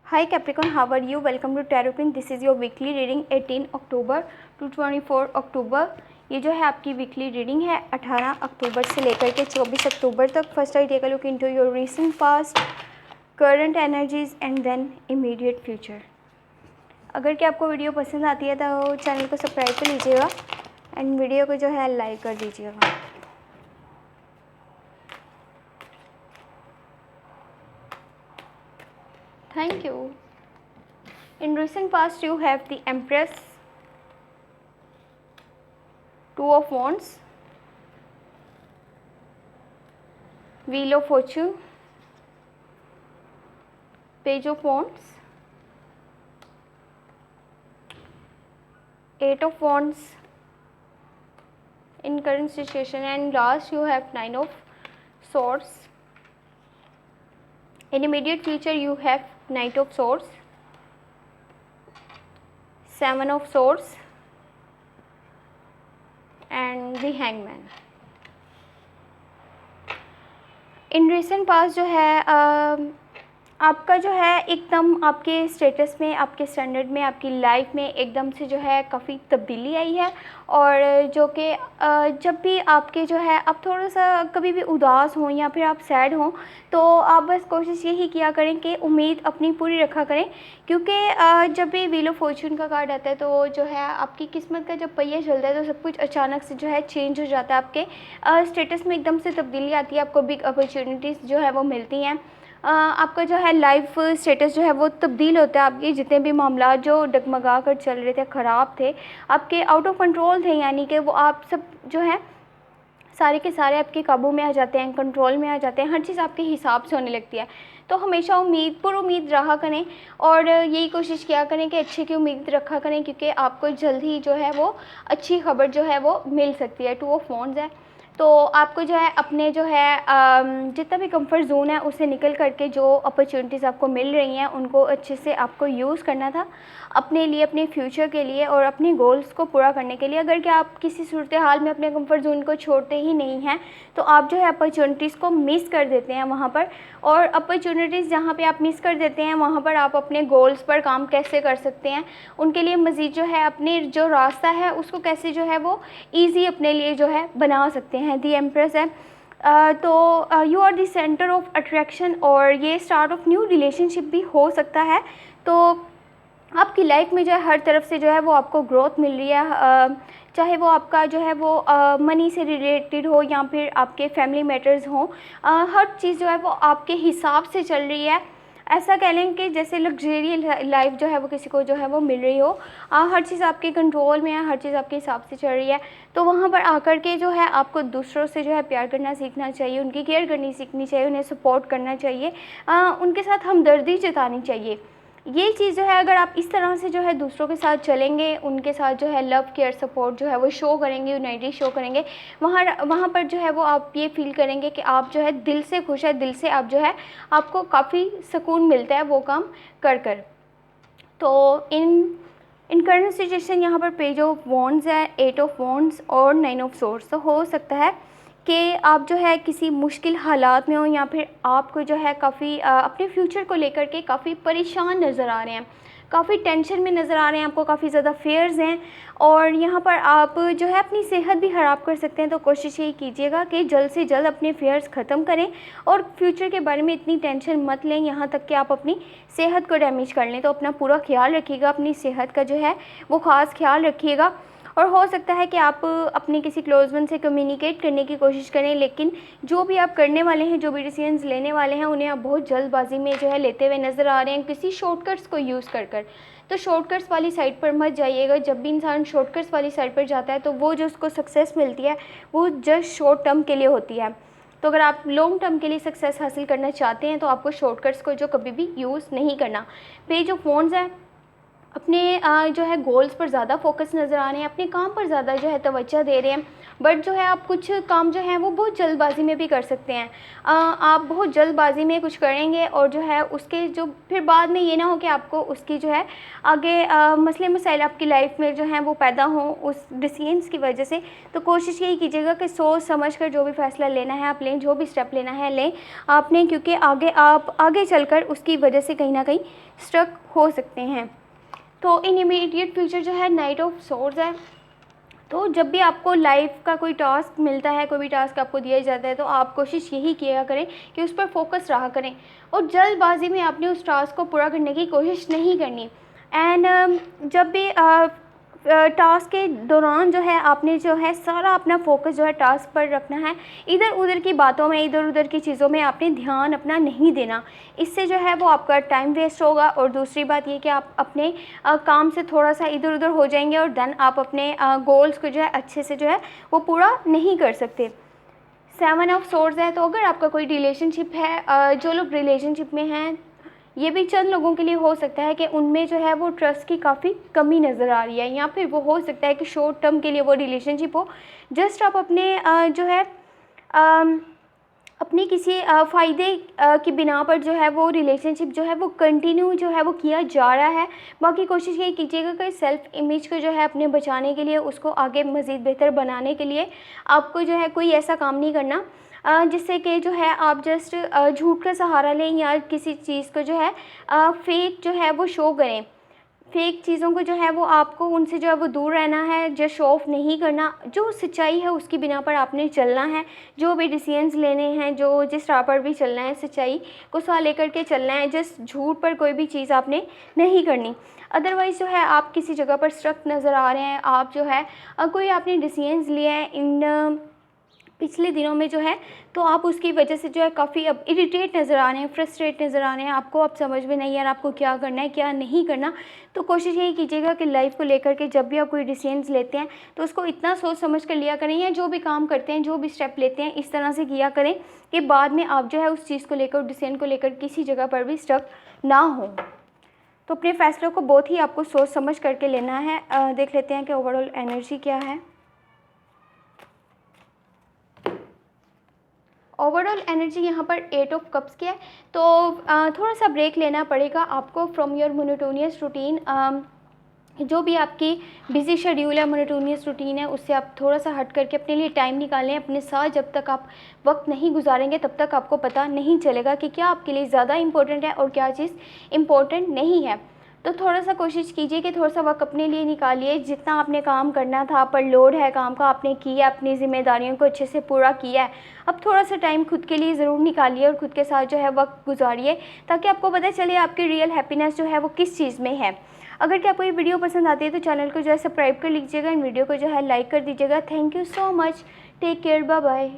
Hi Capricorn, how are you? Welcome to Tarot Queen. This is your weekly reading 18 October to 24 अक्टूबर। ये जो है आपकी weekly reading है 18 अक्टूबर से लेकर के 24 अक्टूबर तक। First I take a look into your recent past, current energies and then immediate future. अगर कि आपको वीडियो पसंद आती है तो चैनल को सब्सक्राइब कर लीजिएगा एंड वीडियो को जो है लाइक कर दीजिएगा। Thank you. In recent past, you have the Empress, Two of Wands, Wheel of Fortune, Page of Wands, Eight of Wands in current situation, and last you have Nine of Swords. In immediate future, you have Knight of Swords, Seven of Swords, and the Hangman. In recent past जो है आपका जो है एकदम आपके status में, आपके standard में, आपकी लाइफ में एकदम से जो है काफ़ी तब्दीली आई है। और जो कि जब भी आपके जो है आप थोड़ा सा कभी भी उदास हों या फिर आप सैड हों तो आप बस कोशिश यही किया करें कि उम्मीद अपनी पूरी रखा करें, क्योंकि जब भी व्हील ऑफ फॉर्चून का कार्ड आता है तो जो है आपकी किस्मत का जब पहिया चलता है तो सब कुछ अचानक से जो है चेंज हो जाता है। आपके स्टेटस में एकदम से तब्दीली आती है, आपको बिग अपॉर्चुनिटीज़ जो है वो मिलती हैं। आपका जो है लाइफ स्टेटस जो है वो तब्दील होता है। आपके जितने भी मामला जो डगमगा कर चल रहे थे, ख़राब थे, आपके आउट ऑफ कंट्रोल थे, यानी कि वो आप सब जो है सारे के सारे आपके काबू में आ जाते हैं, कंट्रोल में आ जाते हैं, हर चीज़ आपके हिसाब से होने लगती है। तो हमेशा उम्मीद रहा करें और यही कोशिश किया करें कि अच्छे की उम्मीद रखा करें, क्योंकि आपको जल्द ही जो है वो अच्छी खबर जो है वो मिल सकती है। टू ऑफ वॉन्ड्स है, तो आपको जो है अपने जो है जितना भी कंफर्ट जोन है उससे निकल करके जो अपॉर्चुनिटीज़ आपको मिल रही हैं उनको अच्छे से आपको यूज़ करना था अपने लिए, अपने फ्यूचर के लिए और अपने गोल्स को पूरा करने के लिए। अगर कि आप किसी सूरत हाल में अपने कंफर्ट जोन को छोड़ते ही नहीं हैं तो आप जो है अपॉर्चुनिटीज़ को मिस कर देते हैं वहाँ पर। और अपॉर्चुनिटीज़ जहाँ पे आप मिस कर देते हैं वहाँ पर आप अपने गोल्स पर काम कैसे कर सकते हैं, उनके लिए मज़ीद जो है अपने जो रास्ता है उसको कैसे जो है वो ईज़ी अपने लिए जो है बना सकते हैं। दी एम्प्रेस है, तो you are the centre of attraction और ये स्टार्ट ऑफ न्यू रिलेशनशिप भी हो सकता है। तो आपकी लाइफ में जो है हर तरफ से जो है वो आपको ग्रोथ मिल रही है, चाहे वो आपका जो है वो मनी से रिलेटेड हो या फिर आपके फैमिली मैटर्स हों, हर चीज़ जो है वो आपके हिसाब से चल रही है। ऐसा कह लें कि जैसे लग्जरी लाइफ जो है वो किसी को जो है वो मिल रही हो, हर चीज़ आपके कंट्रोल में है, हर चीज़ आपके हिसाब से चल रही है। तो वहाँ पर आकर के जो है आपको दूसरों से जो है प्यार करना सीखना चाहिए, उनकी केयर करनी सीखनी चाहिए, उन्हें सपोर्ट करना चाहिए, उनके साथ हमदर्दी जतानी चाहिए। ये चीज़ जो है अगर आप इस तरह से जो है दूसरों के साथ चलेंगे, उनके साथ जो है लव केयर सपोर्ट जो है वो शो करेंगे, यूनाइटेड शो करेंगे, वहाँ पर जो है वो आप ये फील करेंगे कि आप जो है दिल से खुश है, दिल से आप जो है आपको काफ़ी सुकून मिलता है वो काम कर कर। तो इन करंट सिचुएशन यहाँ पर पेज ऑफ वॉन्ड्स है, एट ऑफ वॉन्ड्स और नाइन ऑफ सोर्स। तो हो सकता है कि आप जो है किसी मुश्किल हालात में हो या फिर आपको जो है काफ़ी अपने फ्यूचर को लेकर के काफ़ी परेशान नज़र आ रहे हैं, काफ़ी टेंशन में नज़र आ रहे हैं, आपको काफ़ी ज़्यादा फेयर्स हैं और यहाँ पर आप जो है अपनी सेहत भी ख़राब कर सकते हैं। तो कोशिश यही कीजिएगा कि जल्द से जल्द अपने फेयर्स ख़त्म करें और फ्यूचर के बारे में इतनी टेंशन मत लें यहाँ तक कि आप अपनी सेहत को डैमेज कर लें। तो अपना पूरा ख्याल रखिएगा, अपनी सेहत का जो है वो ख़ास ख्याल रखिएगा। और हो सकता है कि आप अपने किसी क्लोज वन से कम्युनिकेट करने की कोशिश करें, लेकिन जो भी आप करने वाले हैं, जो भी डिसीजंस लेने वाले हैं, उन्हें आप बहुत जल्दबाजी में जो है लेते हुए नज़र आ रहे हैं किसी शॉर्टकट्स को यूज़ कर। तो शॉर्टकट्स वाली साइड पर मत जाइएगा। जब भी इंसान शॉर्टकट्स वाली साइड पर जाता है तो वो जो उसको सक्सेस मिलती है वो जस्ट शॉर्ट टर्म के लिए होती है। तो अगर आप लॉन्ग टर्म के लिए सक्सेस हासिल करना चाहते हैं तो आपको शॉर्टकट्स को जो कभी भी यूज़ नहीं करना। पेज ऑफ वॉन्ड्स है, अपने जो है गोल्स पर ज़्यादा फोकस नज़र आ रहे हैं, अपने काम पर ज़्यादा जो है तवज्जो दे रहे हैं। बट जो है आप कुछ काम जो है वो बहुत जल्दबाजी में भी कर सकते हैं। आप बहुत जल्दबाजी में कुछ करेंगे और जो है उसके जो फिर बाद में ये ना हो कि आपको उसकी जो है आगे मसले मसाइल आपकी लाइफ में जो हैं वो पैदा हों उस डिसीजंस की वजह से। तो कोशिश यही कीजिएगा कि सोच समझ कर जो भी फ़ैसला लेना है आप लें, जो भी स्टेप लेना है लें आपने, क्योंकि आप आगे चलकर उसकी वजह से कहीं ना कहीं स्ट्रक हो सकते हैं। तो इन इमीडिएट फ्यूचर जो है नाइट ऑफ सोर्ड्स है। तो जब भी आपको लाइफ का कोई टास्क मिलता है, कोई भी टास्क आपको दिया जाता है, तो आप कोशिश यही किया करें कि उस पर फोकस रहा करें और जल्दबाजी में आपने उस टास्क को पूरा करने की कोशिश नहीं करनी। एंड जब भी टास्क के दौरान जो है आपने जो है सारा अपना फोकस जो है टास्क पर रखना है। इधर उधर की बातों में, इधर उधर की चीज़ों में आपने ध्यान अपना नहीं देना। इससे जो है वो आपका टाइम वेस्ट होगा। और दूसरी बात ये कि आप अपने काम से थोड़ा सा इधर उधर हो जाएंगे और देन आप अपने गोल्स को जो है अच्छे से जो है वो पूरा नहीं कर सकते। 7 ऑफ सोर्ड्स है। तो अगर आपका कोई रिलेशनशिप है, जो लोग रिलेशनशिप में हैं, ये भी चंद लोगों के लिए हो सकता है कि उनमें जो है वो ट्रस्ट की काफ़ी कमी नज़र आ रही है, या फिर वो हो सकता है कि शॉर्ट टर्म के लिए वो रिलेशनशिप हो। जस्ट आप अपने जो है अपने किसी फ़ायदे की बिना पर जो है वो रिलेशनशिप जो है वो कंटिन्यू जो है वो किया जा रहा है। बाकी कोशिश ये कीजिएगा कि सेल्फ़ इमेज को जो है अपने बचाने के लिए, उसको आगे मज़ीद बेहतर बनाने के लिए आपको जो है कोई ऐसा काम नहीं करना जिससे कि जो है आप जस्ट झूठ का सहारा लें या किसी चीज़ को जो है फेक जो है वो शो करें। फेक चीज़ों को जो है वो आपको उनसे जो है वो दूर रहना है, जो शो ऑफ नहीं करना। जो सच्चाई है उसकी बिना पर आपने चलना है। जो भी डिसीजंस लेने हैं, जो जिस राह पर भी चलना है, सच्चाई को साथ लेकर के चलना है। जस्ट झूठ पर कोई भी चीज़ आपने नहीं करनी। अदरवाइज़ जो है आप किसी जगह पर स्ट्रक नज़र आ रहे हैं, आप जो है कोई आपने डिसीजंस लिए हैं इन पिछले दिनों में जो है, तो आप उसकी वजह से जो है काफ़ी अब इरिटेट नज़र आ रहे हैं, फ्रस्ट्रेट नज़र आ रहे हैं। आपको अब समझ में नहीं आ रहा आपको क्या करना है क्या नहीं करना। तो कोशिश यही कीजिएगा कि लाइफ को लेकर के जब भी आप कोई डिसीजंस लेते हैं तो उसको इतना सोच समझ कर लिया करें, या जो भी काम करते हैं, जो भी स्टेप लेते हैं, इस तरह से किया करें कि बाद में आप जो है उस चीज़ को लेकर, डिसीजन को लेकर किसी जगह पर भी स्टक ना हो। तो अपने फ़ैसलों को बहुत ही आपको सोच समझ करके लेना है। देख लेते हैं कि ओवरऑल एनर्जी क्या है। ओवरऑल एनर्जी यहाँ पर 8 ऑफ कप्स की है। तो थोड़ा सा ब्रेक लेना पड़ेगा आपको फ्रॉम योर मोनोटोनियस रूटीन। जो भी आपकी बिजी शेड्यूल है, मोनोटोनियस रूटीन है, उससे आप थोड़ा सा हट करके अपने लिए टाइम निकालें अपने साथ। जब तक आप वक्त नहीं गुजारेंगे तब तक आपको पता नहीं चलेगा कि क्या आपके लिए ज़्यादा इम्पोर्टेंट है और क्या चीज़ इम्पोर्टेंट नहीं है। तो थोड़ा सा कोशिश कीजिए कि थोड़ा सा वक्त अपने लिए निकालिए। जितना आपने काम करना था, पर लोड है काम का, आपने किया, अपनी ज़िम्मेदारियों को अच्छे से पूरा किया है। अब थोड़ा सा टाइम खुद के लिए ज़रूर निकालिए और खुद के साथ जो है वक्त गुजारिए, ताकि आपको पता चले आपकी रियल हैप्पीनेस जो है वो किस चीज़ में है। अगर क्या आपको ये वीडियो पसंद आती है तो चैनल को जो है सब्सक्राइब कर लीजिएगा, इन वीडियो को जो है लाइक कर दीजिएगा। Thank you so much, take care, bye bye.